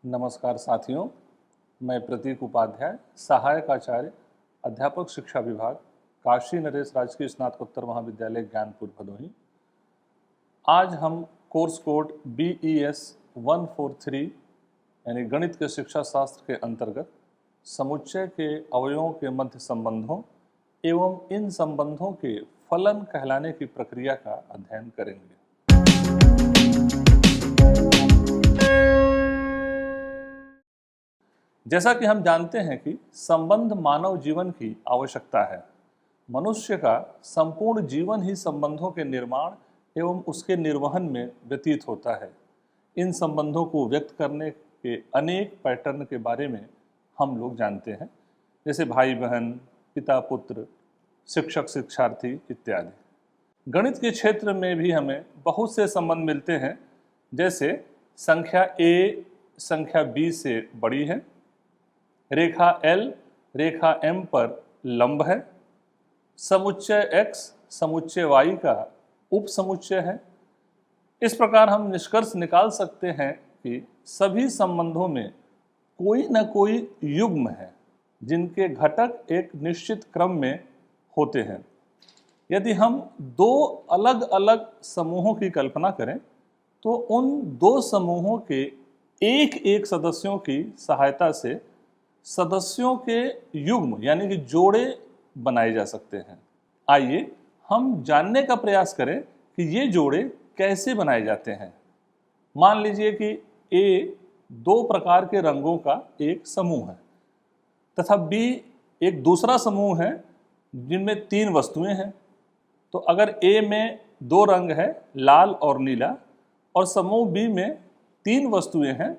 नमस्कार साथियों, मैं प्रतीक उपाध्याय, सहायक आचार्य, अध्यापक शिक्षा विभाग, काशी नरेश राजकीय स्नातकोत्तर महाविद्यालय ज्ञानपुर भदोही। आज हम कोर्स कोड BES 143 यानी गणित के शिक्षा शास्त्र के अंतर्गत समुच्चय के अवयवों के मध्य संबंधों एवं इन संबंधों के फलन कहलाने की प्रक्रिया का अध्ययन करेंगे। जैसा कि हम जानते हैं कि संबंध मानव जीवन की आवश्यकता है। मनुष्य का संपूर्ण जीवन ही संबंधों के निर्माण एवं उसके निर्वहन में व्यतीत होता है। इन संबंधों को व्यक्त करने के अनेक पैटर्न के बारे में हम लोग जानते हैं, जैसे भाई बहन, पिता पुत्र, शिक्षक शिक्षार्थी इत्यादि। गणित के क्षेत्र में भी हमें बहुत से संबंध मिलते हैं, जैसे संख्या A संख्या B से बड़ी है, रेखा L रेखा M पर लंब है, समुच्चय X समुच्चय Y का उपसमुच्चय है। इस प्रकार हम निष्कर्ष निकाल सकते हैं कि सभी संबंधों में कोई न कोई युग्म है जिनके घटक एक निश्चित क्रम में होते हैं। यदि हम दो अलग अलग समूहों की कल्पना करें तो उन दो समूहों के एक एक सदस्यों की सहायता से सदस्यों के युग्म यानी कि जोड़े बनाए जा सकते हैं। आइए हम जानने का प्रयास करें कि ये जोड़े कैसे बनाए जाते हैं। मान लीजिए कि A दो प्रकार के रंगों का एक समूह है तथा B एक दूसरा समूह है जिनमें तीन वस्तुएं हैं। तो अगर A में दो रंग है, लाल और नीला, और समूह B में तीन वस्तुएं हैं,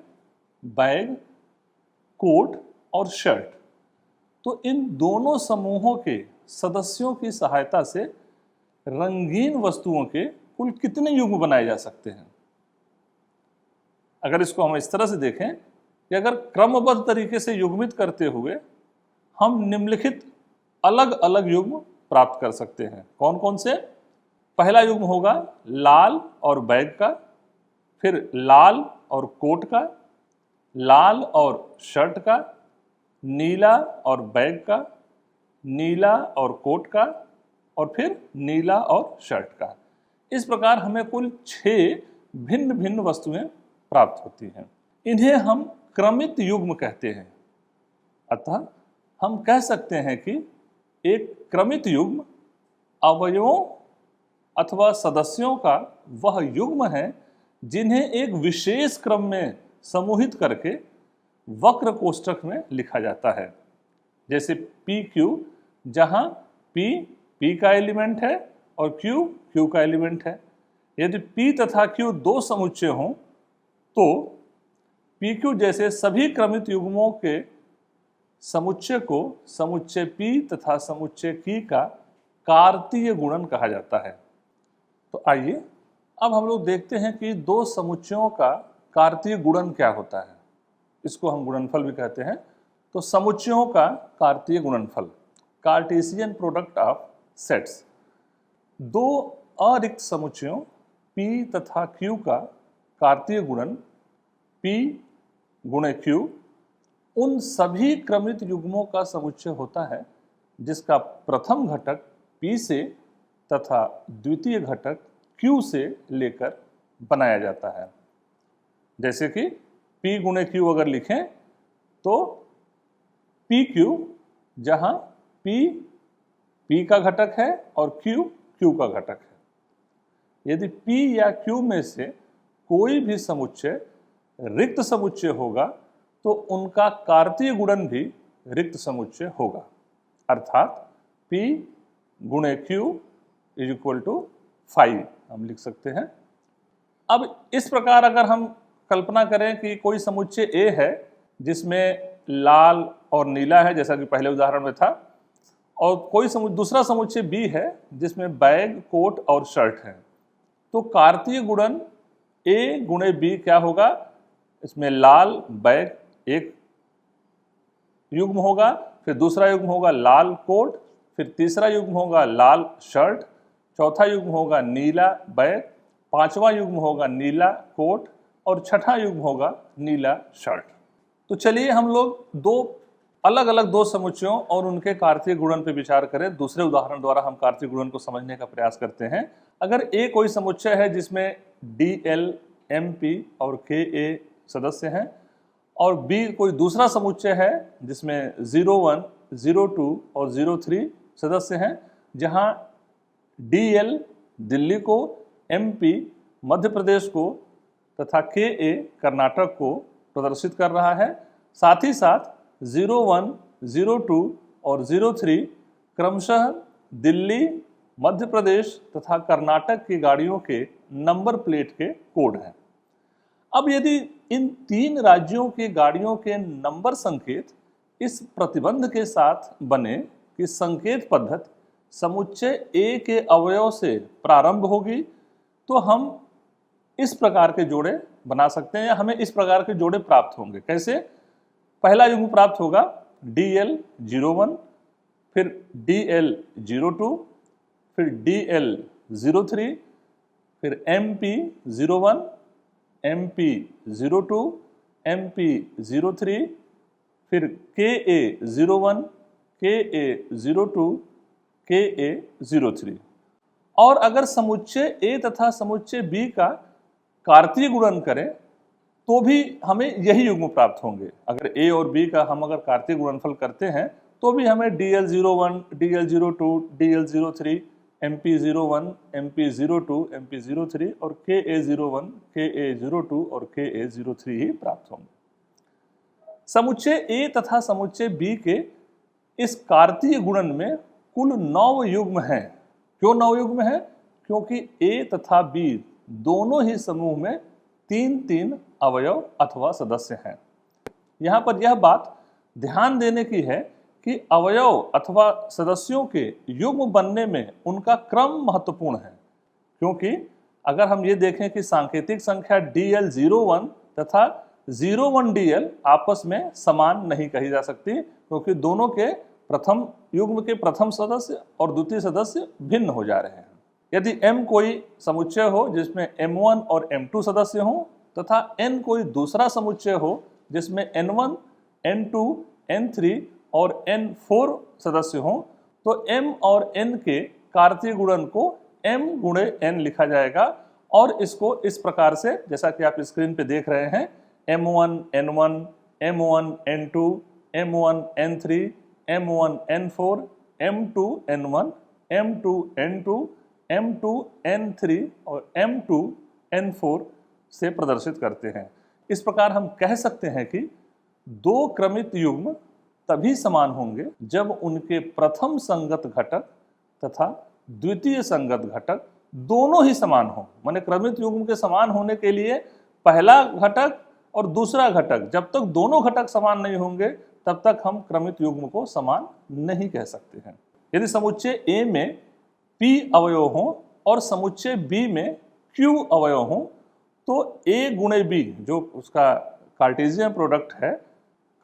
बैग, कोट और शर्ट, तो इन दोनों समूहों के सदस्यों की सहायता से रंगीन वस्तुओं के कुल कितने युग्म बनाए जा सकते हैं। अगर इसको हम इस तरह से देखें कि अगर क्रमबद्ध तरीके से युग्मित करते हुए हम निम्नलिखित अलग अलग युग्म प्राप्त कर सकते हैं। कौन कौन से? पहला युग्म होगा लाल और बैग का, फिर लाल और कोट का, लाल और शर्ट का, नीला और बैग का, नीला और कोट का, और फिर नीला और शर्ट का। इस प्रकार हमें कुल 6 भिन्न भिन्न वस्तुएं प्राप्त होती हैं। इन्हें हम क्रमित युग्म कहते हैं। अतः हम कह सकते हैं कि एक क्रमित युग्म अवयवों अथवा सदस्यों का वह युग्म है जिन्हें एक विशेष क्रम में समूहित करके वक्र कोष्ठक में लिखा जाता है। जैसे PQ, जहां P का एलिमेंट है और Q का एलिमेंट है। यदि P तथा Q दो समुच्चय हों तो PQ जैसे सभी क्रमित युग्मों के समुच्चय को समुच्चय P तथा समुच्चय Q का कार्तीय गुणन कहा जाता है। तो आइए अब हम लोग देखते हैं कि दो समुच्चयों का कार्तीय गुणन क्या होता है। इसको हम गुणनफल भी कहते हैं। तो समुच्चयों का कार्तीय गुणनफल, कार्टेशियन प्रोडक्ट ऑफ सेट्स, दो अरिक्त समुच्चयों P तथा Q का कार्तीय गुणन P गुणे Q उन सभी क्रमित युग्मों का समुच्चय होता है जिसका प्रथम घटक P से तथा द्वितीय घटक Q से लेकर बनाया जाता है। जैसे कि P गुणे Q अगर लिखें तो PQ, जहां P का घटक है और Q का घटक है। यदि P या Q में से कोई भी समुच्चय रिक्त समुच्चय होगा तो उनका कार्तीय गुणन भी रिक्त समुच्चय होगा। अर्थात P गुणे Q = 5 हम लिख सकते हैं। अब इस प्रकार अगर हम कल्पना करें कि कोई समुच्चय A है जिसमें लाल और नीला है, जैसा कि पहले उदाहरण में था, और कोई दूसरा समुच्चय B है जिसमें बैग, कोट और शर्ट है, तो कार्तीय गुणन A गुणे B क्या होगा? इसमें लाल बैग एक युग्म होगा, फिर दूसरा युग्म होगा लाल कोट, फिर तीसरा युग्म होगा लाल शर्ट, चौथा युग्म होगा नीला बैग, पांचवा युग्म होगा नीला कोट, और छठा युग्म होगा नीला शर्ट। तो चलिए हम लोग दो अलग अलग दो समुच्चयों और उनके कार्तीय गुणन पर विचार करें। दूसरे उदाहरण द्वारा हम कार्तीय गुणन को समझने का प्रयास करते हैं। अगर ए कोई समुच्चय है जिसमें DL, MP और KA सदस्य हैं, और बी कोई दूसरा समुच्चय है जिसमें 01, 02 और 03 सदस्य हैं, जहां DL दिल्ली को, MP मध्य प्रदेश को तथा KA कर्नाटक को प्रदर्शित कर रहा है। साथ ही साथ 01, 02 और 03 क्रमशः दिल्ली, मध्य प्रदेश तथा कर्नाटक की गाड़ियों के नंबर प्लेट के कोड हैं। अब यदि इन तीन राज्यों की गाड़ियों के नंबर संकेत इस प्रतिबंध के साथ बने कि संकेत पद्धति समुच्चय A के अवयव से प्रारंभ होगी, तो हम इस प्रकार के जोड़े बना सकते हैं या हमें इस प्रकार के जोड़े प्राप्त होंगे। कैसे? पहला युग्म प्राप्त होगा DL 01, फिर DL 02, फिर DL 03, फिर MP 01, MP 02, MP 03, फिर KA 01, KA 02, KA 03। और अगर समुच्चय A तथा समुच्चय B का कार्तीय गुणन करें तो भी हमें यही युग्म प्राप्त होंगे। अगर A और B का हम अगर कार्तीय गुणनफल करते हैं तो भी हमें DL 01, DL 02, DL 03, MP 01, MP 02, MP 03 और KA 01, KA 02 और KA 03 ही प्राप्त होंगे। समुच्चय A तथा समुच्चय B के इस कार्तीय गुणन में कुल 9 युग्म हैं। क्यों 9 युग्म हैं? क्योंकि A तथा B दोनों ही समूह में 3-3 अवयव अथवा सदस्य हैं। यहाँ पर यह बात ध्यान देने की है कि अवयव अथवा सदस्यों के युग्म बनने में उनका क्रम महत्वपूर्ण है। क्योंकि अगर हम ये देखें कि सांकेतिक संख्या DL 01 तथा 01 DL आपस में समान नहीं कही जा सकती, क्योंकि दोनों के प्रथम युग्म के प्रथम सदस्य और द्वितीय सदस्य भिन्न हो जा रहे हैं। यदि M कोई समुच्चय हो जिसमें M1 और M2 सदस्य हों तथा N कोई दूसरा समुच्चय हो जिसमें N1, N2, N3 और N4 सदस्य हों, तो M और N के कार्तीय गुणन को M गुणे N लिखा जाएगा। और इसको इस प्रकार से, जैसा कि आप स्क्रीन पे देख रहे हैं, M1 N1, M1 N2, M1 N3, M1 N4, M2 N1, M2 N2, M2 N3 और M2 N4 से प्रदर्शित करते हैं। इस प्रकार हम कह सकते हैं कि दो क्रमित युग्म तभी समान होंगे जब उनके प्रथम संगत घटक तथा द्वितीय संगत घटक दोनों ही समान हों। माने क्रमित युग्म के समान होने के लिए पहला घटक और दूसरा घटक, जब तक दोनों घटक समान नहीं होंगे तब तक हम क्रमित युग्म को समान नहीं कह सकते हैं। यदि समुच्चय A में P अवयव हों और समुच्चय B में Q अवयव हों, तो A गुणे B जो उसका कार्टेशियन प्रोडक्ट है,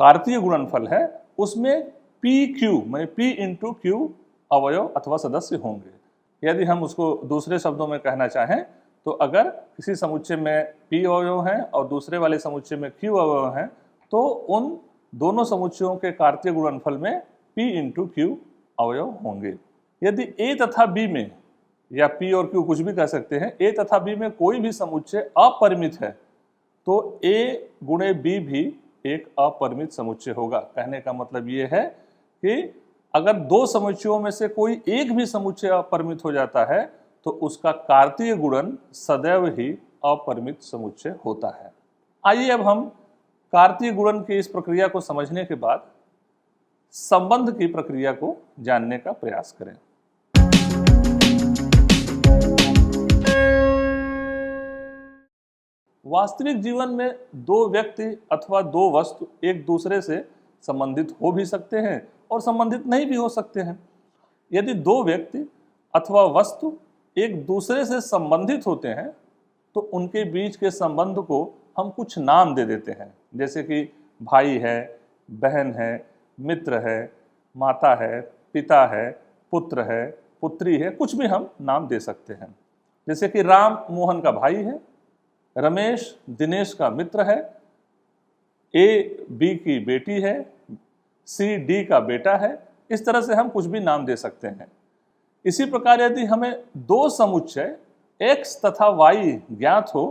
कार्तीय गुणनफल है, उसमें PQ माने P इंटू Q अवयव अथवा सदस्य होंगे। यदि हम उसको दूसरे शब्दों में कहना चाहें तो अगर किसी समुच्चय में P अवयव हैं और दूसरे वाले समुच्चय में Q अवयव हैं, तो उन दोनों समुच्चयों के कार्तीय गुणनफल में P इंटू Q अवयव होंगे। यदि A तथा B में, या P और Q कुछ भी कह सकते हैं, A तथा B में कोई भी समुच्चय अपरिमित है तो A गुणे B भी एक अपरिमित समुच्चय होगा। कहने का मतलब ये है कि अगर दो समुच्चयों में से कोई एक भी समुच्चय अपरिमित हो जाता है तो उसका कार्तीय गुणन सदैव ही अपरिमित समुच्चय होता है। आइए अब हम कार्तीय गुणन की इस प्रक्रिया को समझने के बाद संबंध की प्रक्रिया को जानने का प्रयास करें। वास्तविक जीवन में दो व्यक्ति अथवा दो वस्तु एक दूसरे से संबंधित हो भी सकते हैं और संबंधित नहीं भी हो सकते हैं। यदि दो व्यक्ति अथवा वस्तु एक दूसरे से संबंधित होते हैं तो उनके बीच के संबंध को हम कुछ नाम दे देते हैं, जैसे कि भाई है, बहन है, मित्र है, माता है, पिता है, पुत्र है, पुत्री है, कुछ भी हम नाम दे सकते हैं। जैसे कि राम मोहन का भाई है, रमेश दिनेश का मित्र है, ए बी की बेटी है, सी डी का बेटा है। इस तरह से हम कुछ भी नाम दे सकते हैं। इसी प्रकार यदि हमें दो समुच्चय x तथा y ज्ञात हो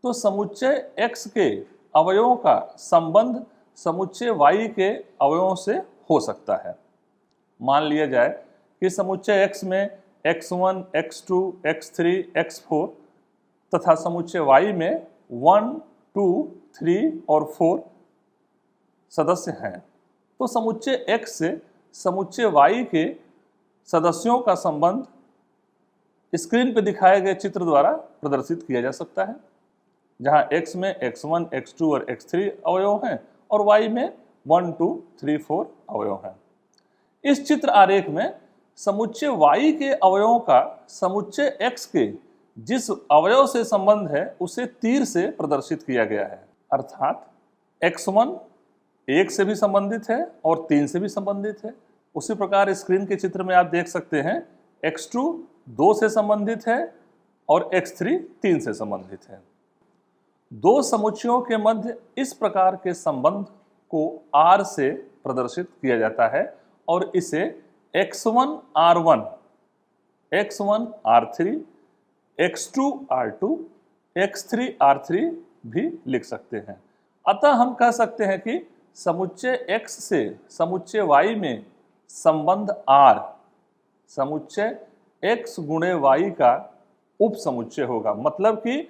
तो समुच्चय x के अवयवों का संबंध समुच्चय y के अवयवों से हो सकता है। मान लिया जाए कि समुच्चय x में x1, x2, x3, x4 तथा समुच्चय y में 1, 2, 3 और 4 सदस्य हैं, तो समुच्चय x से समुच्चय y के सदस्यों का संबंध स्क्रीन पर दिखाए गए चित्र द्वारा प्रदर्शित किया जा सकता है, जहां x में x1, x2 और x3 अवयव हैं और y में 1, 2, 3, 4 अवयव हैं। इस चित्र आरेख में समुच्चय y के अवयवों का समुच्चय x के जिस अवयव से संबंध है उसे तीर से प्रदर्शित किया गया है, अर्थात x1 1 से भी संबंधित है और 3 से भी संबंधित है। उसी प्रकार स्क्रीन के चित्र में आप देख सकते हैं x2 2 से संबंधित है और x3 3 से संबंधित है। दो समुच्चयों के मध्य इस प्रकार के संबंध को R से प्रदर्शित किया जाता है और इसे x1 R1, x1 R3, x2 R2, x3 R3 भी लिख सकते हैं। अतः हम कह सकते हैं कि समुच्चय x से समुच्चय y में संबंध R समुच्चय x गुणे y का उप समुच्चय होगा। मतलब कि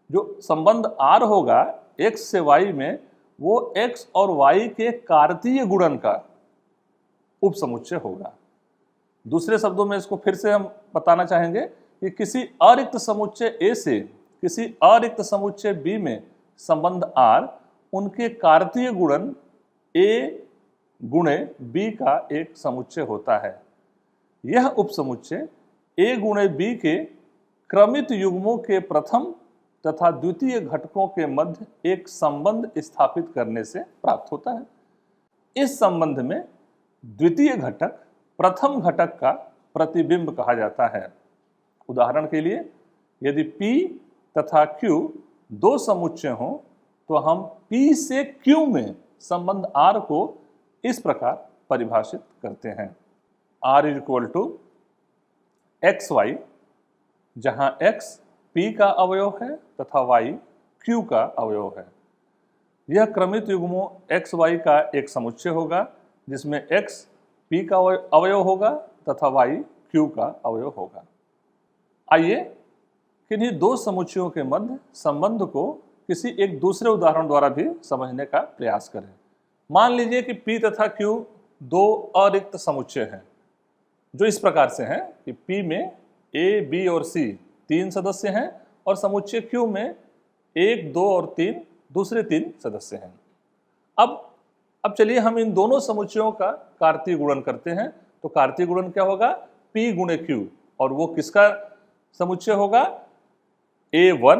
जो संबंध R होगा x से y में वो x और y के कार्तीय गुणन का उप समुच्चय होगा। दूसरे शब्दों में इसको फिर से हम बताना चाहेंगे कि किसी अरिक्त समुच्चय A से किसी अरिक्त समुच्चय B में संबंध R उनके कार्तीय गुणन A गुणे B का एक समुच्चय होता है। यह उपसमुच्चय A गुणे B के क्रमित युग्मों के प्रथम तथा द्वितीय घटकों के मध्य एक संबंध स्थापित करने से प्राप्त होता है। इस संबंध में द्वितीय घटक प्रथम घटक का प्रतिबिंब कहा जाता है। उदाहरण के लिए यदि P तथा Q दो समुच्चय हों तो हम P से Q में संबंध R को इस प्रकार परिभाषित करते हैं। R = xy, जहां x P का अवयव है तथा y Q का अवयव है। यह क्रमित युग्मों x y का एक समुच्चय होगा जिसमें x P का अवयव होगा तथा y Q का अवयव होगा। आइए किन्हीं दो समुच्चयों के मध्य संबंध को किसी एक दूसरे उदाहरण द्वारा भी समझने का प्रयास करें। मान लीजिए कि P तथा Q दो अरिक्त समुच्चय हैं जो इस प्रकार से हैं कि P में A, B और C 3 सदस्य हैं और समुच्चय Q में 1, 2 और 3 दूसरे 3 सदस्य हैं। अब चलिए हम इन दोनों समुच्चयों का कार्तीय गुणन करते हैं। तो कार्तीय गुणन क्या होगा? P गुणे Q, और वो किसका समुच्चय होगा? A1,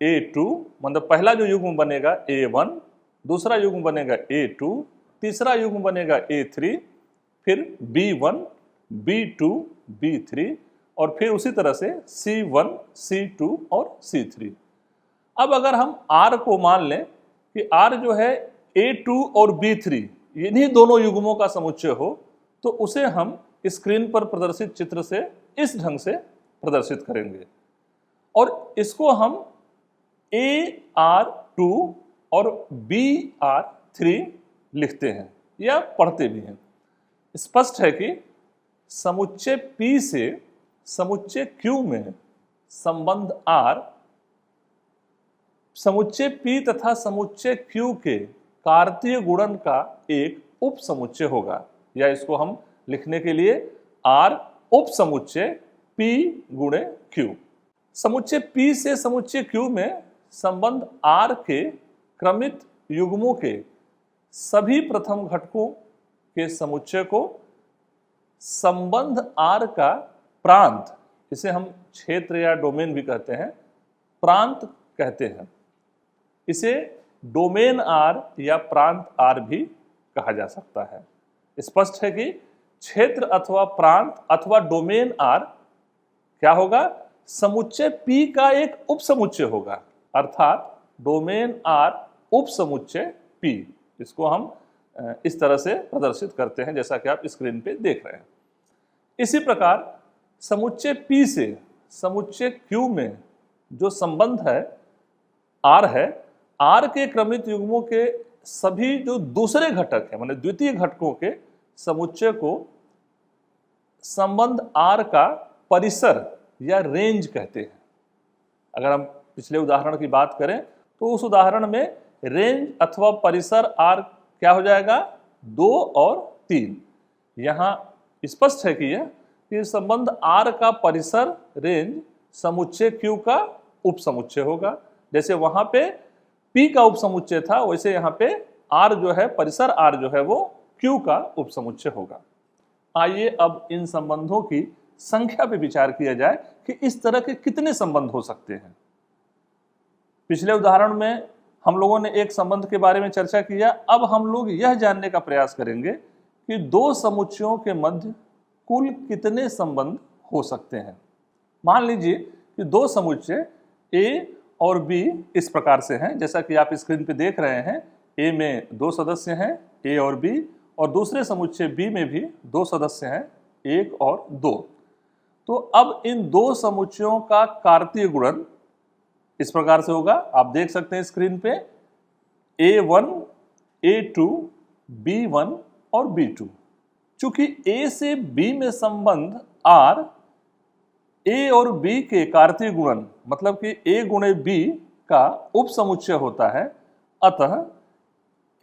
A2, मतलब पहला जो युग्म बनेगा A1, दूसरा युग्म बनेगा A2, तीसरा युग्म बनेगा A3, फिर B1, B2, B3 और फिर उसी तरह से C1, C2 और C3। अब अगर हम R को मान लें कि R जो है A2 और B3 इन्हीं दोनों युग्मों का समुच्चय हो, तो उसे हम स्क्रीन पर प्रदर्शित चित्र से इस ढंग से प्रदर्शित करेंगे और इसको हम AR2 और BR3 लिखते हैं या पढ़ते भी हैं। स्पष्ट है कि समुच्चय P से समुच्चय Q में संबंध R समुच्चय P तथा समुच्चय Q के कार्तीय गुणन का एक उप समुच्चय होगा, या इसको हम लिखने के लिए R उप समुच्चय P गुणे Q। समुच्चय P से समुच्चय Q में संबंध R के क्रमित युग्मों के सभी प्रथम घटकों के समुच्चय को संबंध R का प्रांत, इसे हम क्षेत्र या डोमेन भी कहते हैं, प्रांत कहते हैं। इसे डोमेन R या प्रांत R भी कहा जा सकता है। स्पष्ट है कि क्षेत्र अथवा प्रांत अथवा डोमेन R क्या होगा? समुच्चय P का एक उपसमुच्चय होगा। अर्थात डोमेन आर उप समुच्चय P। इसको हम इस तरह से प्रदर्शित करते हैं जैसा कि आप स्क्रीन पे देख रहे हैं। इसी प्रकार समुच्चय P से समुच्चय Q में जो संबंध है R है, R के क्रमित युग्मों के सभी जो दूसरे घटक हैं, माने द्वितीय घटकों के समुच्चय को संबंध R का परिसर या रेंज कहते हैं। अगर हम पिछले उदाहरण की बात करें तो उस उदाहरण में रेंज अथवा परिसर R क्या हो जाएगा, 2 और 3। यहाँ स्पष्ट है कि संबंध R का परिसर रेंज समुच्चय Q का उप समुच्चय होगा। जैसे वहां पे P का उप समुच्चय था, वैसे यहाँ पे R जो है, परिसर R जो है वो Q का उप समुच्चय होगा। आइए अब इन संबंधों की संख्या पे विचार किया जाए कि इस तरह के कितने संबंध हो सकते हैं। पिछले उदाहरण में हम लोगों ने एक संबंध के बारे में चर्चा किया। अब हम लोग यह जानने का प्रयास करेंगे कि दो समुच्चयों के मध्य कुल कितने संबंध हो सकते हैं। मान लीजिए कि दो समुच्चय A और B इस प्रकार से हैं, जैसा कि आप स्क्रीन पे देख रहे हैं। A में 2 सदस्य हैं, A और B, और दूसरे समुच्चय B में भी 2 सदस्य हैं, 1 और 2। तो अब इन दो समुच्चयों का कार्तीय गुणन इस प्रकार से होगा, आप देख सकते हैं स्क्रीन पे, A1, A2, B1 और B2। चूंकि A से B में संबंध R A और B के कार्तीय गुणन मतलब कि A गुणे B का उप समुच्चय होता है, अतः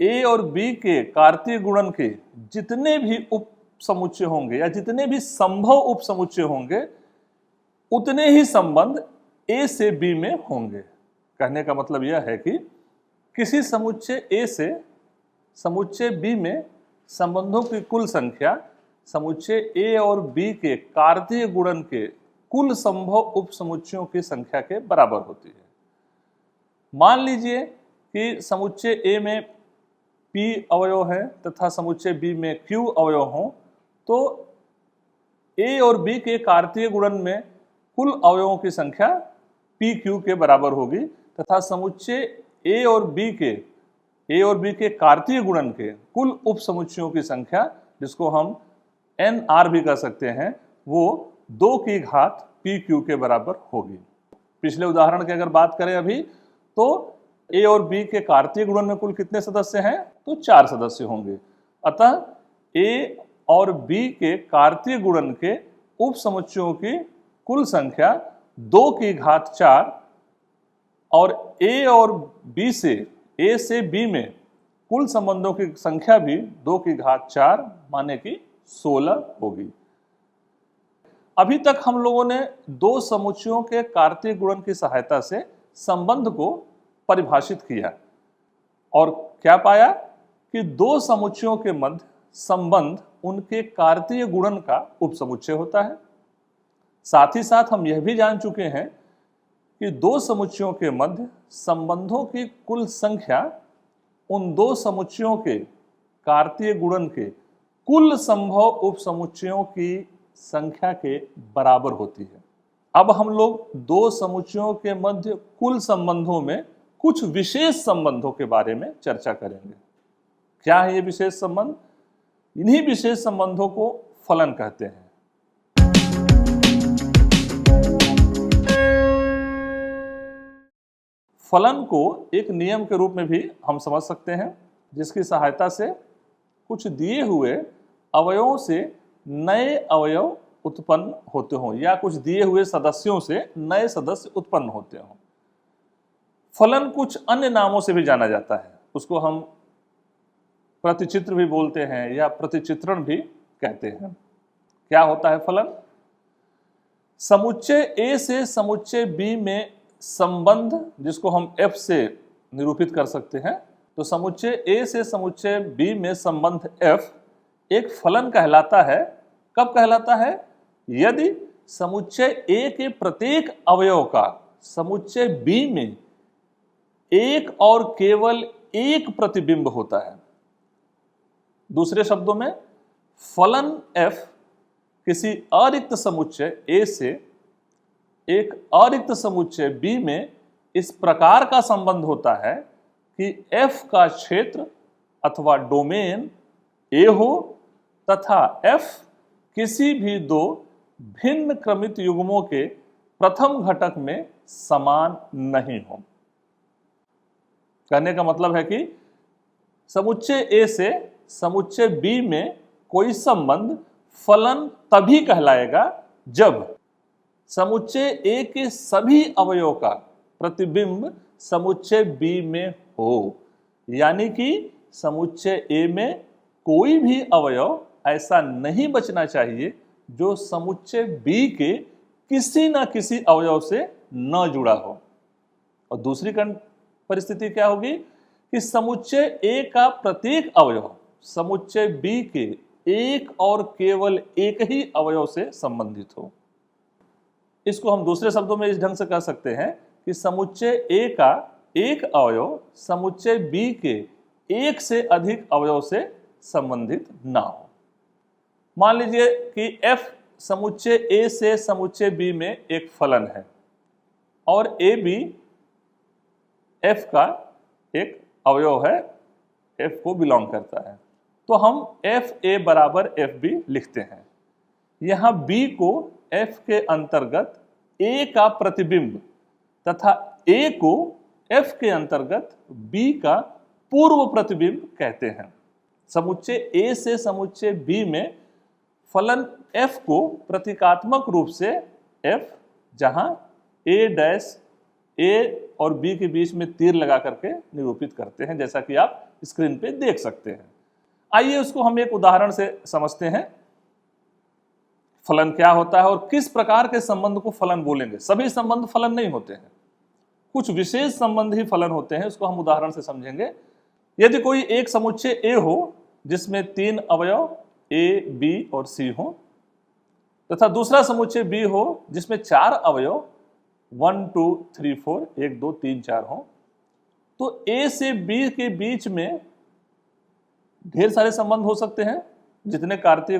A और B के कार्तीय गुणन के जितने भी उप समुच्चय होंगे या जितने भी संभव उप समुच्चय होंगे उतने ही संबंध A से B में होंगे। कहने का मतलब यह है कि किसी समुच्चय A से समुच्चय B में संबंधों की कुल संख्या समुच्चय A और B के कार्तीय गुणन के कुल संभव उप समुच्चयों की संख्या के बराबर होती है। मान लीजिए कि समुच्चय A में P अवयव है तथा समुच्चय B में Q अवयव हों, तो A और B के कार्तीय गुणन में कुल अवयवों की संख्या PQ के बराबर होगी तथा समुच्चय A और B के कार्तीय गुणन के कुल उप समुच्चयों की संख्या, जिसको हम NR भी कह सकते हैं, वो 2 की घात PQ के बराबर होगी। पिछले उदाहरण की अगर बात करें अभी, तो A और B के कार्तीय गुणन में कुल कितने सदस्य हैं, तो 4 सदस्य होंगे। अतः A और B के कार्तीय गुणन के उप समुच्चयों की कुल संख्या 2 की घात 4 और A और B से A से B में कुल संबंधों की संख्या भी 2 की घात 4 माने कि 16 होगी। अभी तक हम लोगों ने दो समुच्चयों के कार्तीय गुणन की सहायता से संबंध को परिभाषित किया और क्या पाया कि दो समुच्चयों के मध्य संबंध उनके कार्तीय गुणन का उपसमुच्चय होता है। साथ ही साथ हम यह भी जान चुके हैं कि दो समुच्चयों के मध्य संबंधों की कुल संख्या उन दो समुच्चयों के कार्तीय गुणन के कुल संभव उपसमुच्चयों की संख्या के बराबर होती है। अब हम लोग दो समुच्चयों के मध्य कुल संबंधों में कुछ विशेष संबंधों के बारे में चर्चा करेंगे। क्या है ये विशेष संबंध? इन्हीं विशेष संबंधों को फलन कहते हैं। फलन को एक नियम के रूप में भी हम समझ सकते हैं, जिसकी सहायता से कुछ दिए हुए अवयवों से नए अवयव उत्पन्न होते हों या कुछ दिए हुए सदस्यों से नए सदस्य उत्पन्न होते हों। फलन कुछ अन्य नामों से भी जाना जाता है, उसको हम प्रतिचित्र भी बोलते हैं या प्रतिचित्रण भी कहते हैं। क्या होता है फलन? समुच्चय A से समुच्चय B में संबंध, जिसको हम F से निरूपित कर सकते हैं, तो समुच्चय A से समुच्चय B में संबंध F एक फलन कहलाता है। कब कहलाता है? यदि समुच्चय A के प्रत्येक अवयव का समुच्चय B में एक और केवल एक प्रतिबिंब होता है। दूसरे शब्दों में, फलन F किसी अरिक्त समुच्चय A से एक अरिक्त समुच्चय B में इस प्रकार का संबंध होता है कि f का क्षेत्र अथवा डोमेन a हो तथा f किसी भी दो भिन्न क्रमित युग्मों के प्रथम घटक में समान नहीं हो। कहने का मतलब है कि समुच्चय A से समुच्चय B में कोई संबंध फलन तभी कहलाएगा जब समुच्चय A के सभी अवयवों का प्रतिबिंब समुच्चय B में हो, यानी कि समुच्चय A में कोई भी अवयव ऐसा नहीं बचना चाहिए जो समुच्चय B के किसी न किसी अवयव से न जुड़ा हो। और दूसरी परिस्थिति क्या होगी कि समुच्चय A का प्रत्येक अवयव समुच्चय B के एक और केवल एक ही अवयव से संबंधित हो। इसको हम दूसरे शब्दों में इस ढंग से कह सकते हैं कि समुच्चय A का एक अवयव समुच्चय B के एक से अधिक अवयव से संबंधित ना हो। मान लीजिए कि f समुच्चय A से समुच्चय B में एक फलन है और a भी f का एक अवयव है, f को बिलोंग करता है, तो हम fa बराबर fb लिखते हैं। यहाँ b को f के अंतर्गत a का प्रतिबिंब तथा a को f के अंतर्गत b का पूर्व प्रतिबिंब कहते हैं। समुच्चय A से समुच्चय B में फलन f को प्रतीकात्मक रूप से f, जहां a और b के बीच में तीर लगा करके निरूपित करते हैं, जैसा कि आप स्क्रीन पे देख सकते हैं। आइए उसको हम एक उदाहरण से समझते हैं। फलन क्या होता है और किस प्रकार के संबंध को फलन बोलेंगे। सभी संबंध फलन नहीं होते हैं, कुछ विशेष संबंध ही फलन होते हैं, उसको हम उदाहरण से समझेंगे। यदि कोई एक समुच्चय A हो जिसमें तीन अवयव A, B और C हो तथा दूसरा समुच्चय B हो जिसमें चार अवयव 1 2 3 4 1 2 3 4 हो, तो A से B के बीच में ढेर सारे संबंध हो सकते हैं। जितने कार्तीय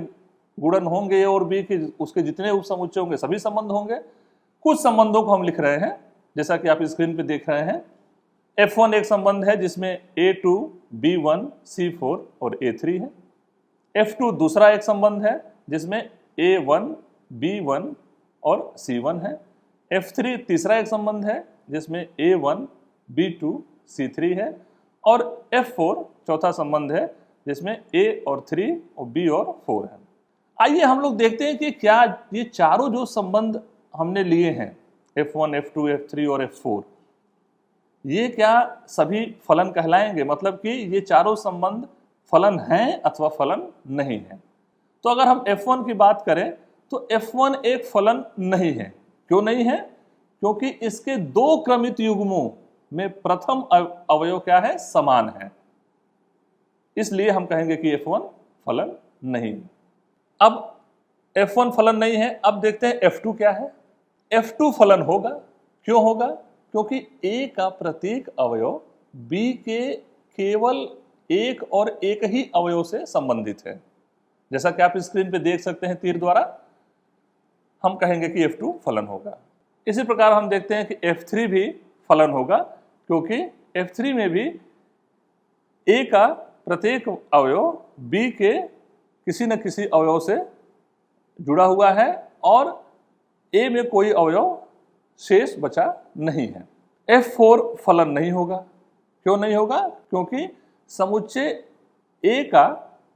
गुणन होंगे A और B के, उसके जितने उप समुच्चय होंगे सभी संबंध होंगे। कुछ संबंधों को हम लिख रहे हैं जैसा कि आप स्क्रीन पे देख रहे हैं। F1 एक संबंध है जिसमें A2, B1, C4 और A3 है। F2 दूसरा एक संबंध है जिसमें A1, B1 और C1 है। F3 तीसरा एक संबंध है जिसमें A1, B2, C3 है। और F4 चौथा संबंध है जिसमें A और 3 और B और 4 है। आइए हम लोग देखते हैं कि क्या ये चारों जो संबंध हमने लिए हैं F1, F2, F3 और F4, ये क्या सभी फलन कहलाएंगे, मतलब कि ये चारों संबंध फलन हैं अथवा फलन नहीं है। तो अगर हम F1 की बात करें तो F1 एक फलन नहीं है। क्यों नहीं है? क्योंकि इसके दो क्रमित युग्मों में प्रथम अवयव क्या है? समान है, इसलिए हम कहेंगे कि F1 फलन नहीं। अब F1 फलन नहीं है, अब देखते हैं F2 क्या है। F2 फलन होगा। क्यों होगा? क्योंकि A का प्रत्येक अवयव B के केवल एक और एक ही अवयव से संबंधित है। जैसा कि आप स्क्रीन पे देख सकते हैं तीर द्वारा, हम कहेंगे कि F2 फलन होगा। इसी प्रकार हम देखते हैं कि F3 भी फलन होगा, क्योंकि F3 में भी A का प्रत्येक अवयव B के किसी न किसी अवयव से जुड़ा हुआ है और A में कोई अवयव शेष बचा नहीं है। F4 फलन नहीं होगा। क्यों नहीं होगा? क्योंकि समुच्चय A का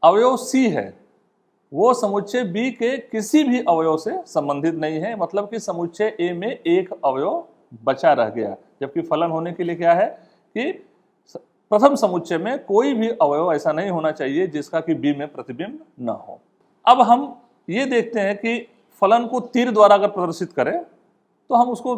अवयव C है, वो समुच्चय B के किसी भी अवयव से संबंधित नहीं है, मतलब कि समुच्चय A में एक अवयव बचा रह गया। जबकि फलन होने के लिए क्या है कि प्रथम समुच्चय में कोई भी अवयव ऐसा नहीं होना चाहिए जिसका कि B में प्रतिबिंब न हो। अब हम ये देखते हैं कि फलन को तीर द्वारा अगर प्रदर्शित करें तो हम उसको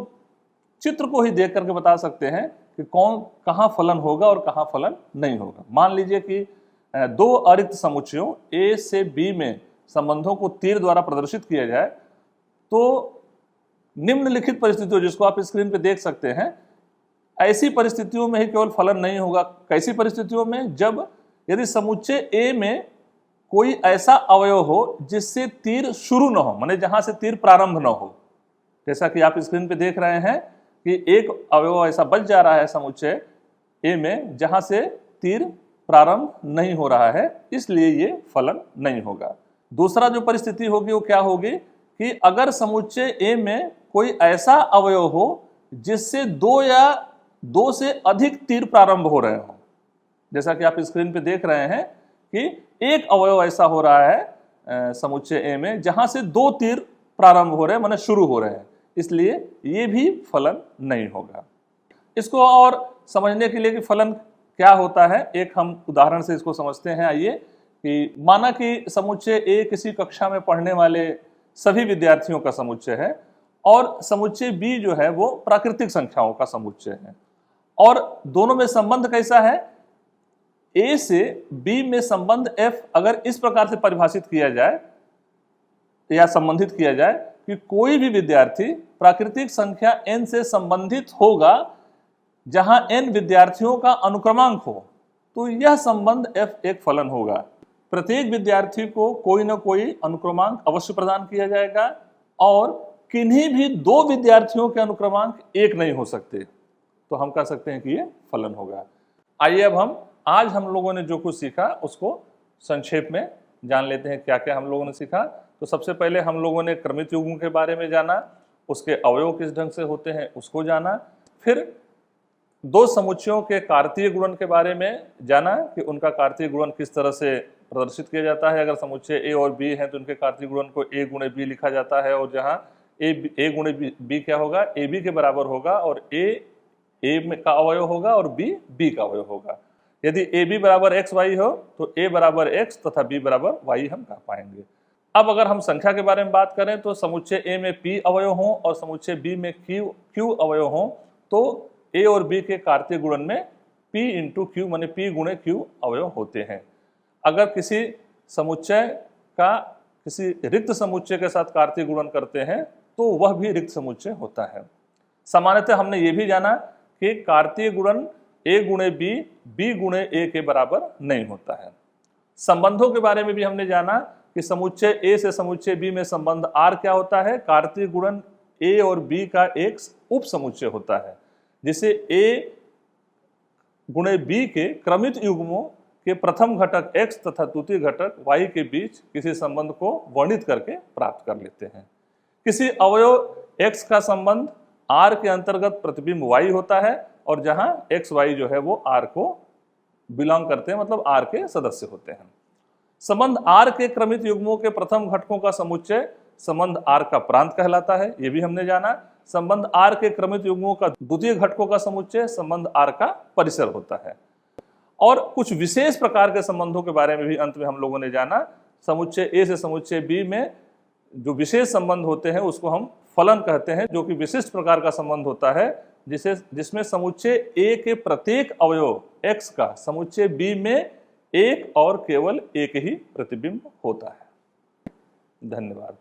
चित्र को ही देख करके बता सकते हैं कि कहाँ फलन होगा और कहाँ फलन नहीं होगा। मान लीजिए कि दो अरिक्त समुच्चयों A से B में संबंधों को तीर द्वारा प्रदर्शित किया जाए तो निम्नलिखित परिस्थितियों, जिसको आप स्क्रीन पे देख सकते हैं, ऐसी परिस्थितियों में ही केवल फलन नहीं होगा। कैसी परिस्थितियों में? जब यदि समुच्चय A में कोई ऐसा अवयव हो जिससे तीर शुरू न हो, माने जहां से तीर प्रारंभ न हो। जैसा कि आप स्क्रीन पे देख रहे हैं, कि एक अवयव ऐसा बच जा रहा है समुच्चय ए में जहां से तीर प्रारंभ नहीं हो रहा है, इसलिए ये फलन नहीं होगा। दूसरा जो परिस्थिति होगी वो क्या होगी कि अगर समुच्चय ए में कोई ऐसा अवयव हो जिससे दो या दो से अधिक तीर प्रारंभ हो रहे हो, जैसा कि आप स्क्रीन पे देख रहे हैं कि एक अवयव ऐसा हो रहा है समुच्चय ए में जहां से दो तीर प्रारंभ हो रहे हैं, माने शुरू हो रहे हैं, इसलिए ये भी फलन नहीं होगा। इसको और समझने के लिए कि फलन क्या होता है, एक हम उदाहरण से इसको समझते हैं। आइए कि माना कि समुच्चय ए किसी कक्षा में पढ़ने वाले सभी विद्यार्थियों का समुच्चय है और समुच्चय बी जो है वो प्राकृतिक संख्याओं का समुच्चय है, और दोनों में संबंध कैसा है, ए से बी में संबंध एफ अगर इस प्रकार से परिभाषित किया जाए या संबंधित किया जाए कि कोई भी विद्यार्थी प्राकृतिक संख्या n से संबंधित होगा जहां n विद्यार्थियों का अनुक्रमांक हो, तो यह संबंध f एक फलन होगा। प्रत्येक विद्यार्थी को कोई ना कोई अनुक्रमांक अवश्य प्रदान किया जाएगा और किन्हीं भी दो विद्यार्थियों के अनुक्रमांक एक नहीं हो सकते, तो हम कह सकते हैं कि यह फलन होगा। आइए अब आज हम लोगों ने जो कुछ सीखा उसको संक्षेप में जान लेते हैं। क्या क्या हम लोगों ने सीखा, तो सबसे पहले हम लोगों ने क्रमित युग्म के बारे में जाना, उसके अवयव किस ढंग से होते हैं उसको जाना, फिर दो समुच्चयों के कार्तीय गुणन के बारे में जाना कि उनका कार्तीय गुणन किस तरह से प्रदर्शित किया जाता है। अगर समुच्चय ए और बी है तो उनके कार्तीय गुणन को ए गुणे बी लिखा जाता है, और जहाँ ए गुणे बी क्या होगा, ए बी के बराबर होगा, और ए का अवयव होगा और बी का अवयव होगा। यदि ए बी बराबर एक्स वाई हो तो ए बराबर एक्स तथा बी बराबर वाई हम कह पाएंगे। अब अगर हम संख्या के बारे में बात करें तो समुच्चय ए में पी अवयव हों और समुच्चय बी में क्यू अवयव हों, तो ए और बी के कार्तीय गुणन में पी इंटू क्यू माने पी गुणे क्यू अवयव होते हैं। अगर किसी समुच्चय का किसी रिक्त समुच्चय के साथ कार्तीय गुणन करते हैं तो वह भी रिक्त समुच्चय होता है। सामान्यतः हमने ये भी जाना कि कार्तीय गुणन ए गुणे बी गुणे ए के बराबर नहीं होता है। संबंधों के बारे में भी हमने जाना कि समुच्चय ए से समुच्चय बी में संबंध आर क्या होता है, कार्तीय गुणन ए और बी का एक उप समुच्चय होता है, जिसे ए गुणे बी के क्रमित युग्मों के प्रथम घटक x तथा द्वितीय घटक y के बीच किसी संबंध को वर्णित करके प्राप्त कर लेते हैं। किसी अवयव x का संबंध r के अंतर्गत प्रतिबिंब y होता है, और जहां x y जो है वो r को बिलोंग करते हैं, मतलब r के सदस्य होते हैं। संबंध r के क्रमित युग्मों के प्रथम घटकों का समुच्चय संबंध r का प्रांत कहलाता है, ये भी हमने जाना। संबंध r के क्रमित युग्मों का द्वितीय घटकों का समुच्चय संबंध r का परिसर होता है। और कुछ विशेष प्रकार के संबंधों के बारे में भी अंत में हम लोगों ने जाना। समुच्चय ए से समुच्चय बी में जो विशेष संबंध होते हैं उसको हम फलन कहते हैं, जो कि विशिष्ट प्रकार का संबंध होता है जिसमें समुच्चय ए के प्रत्येक अवयव x का समुच्चय बी में एक और केवल एक ही प्रतिबिंब होता है। धन्यवाद।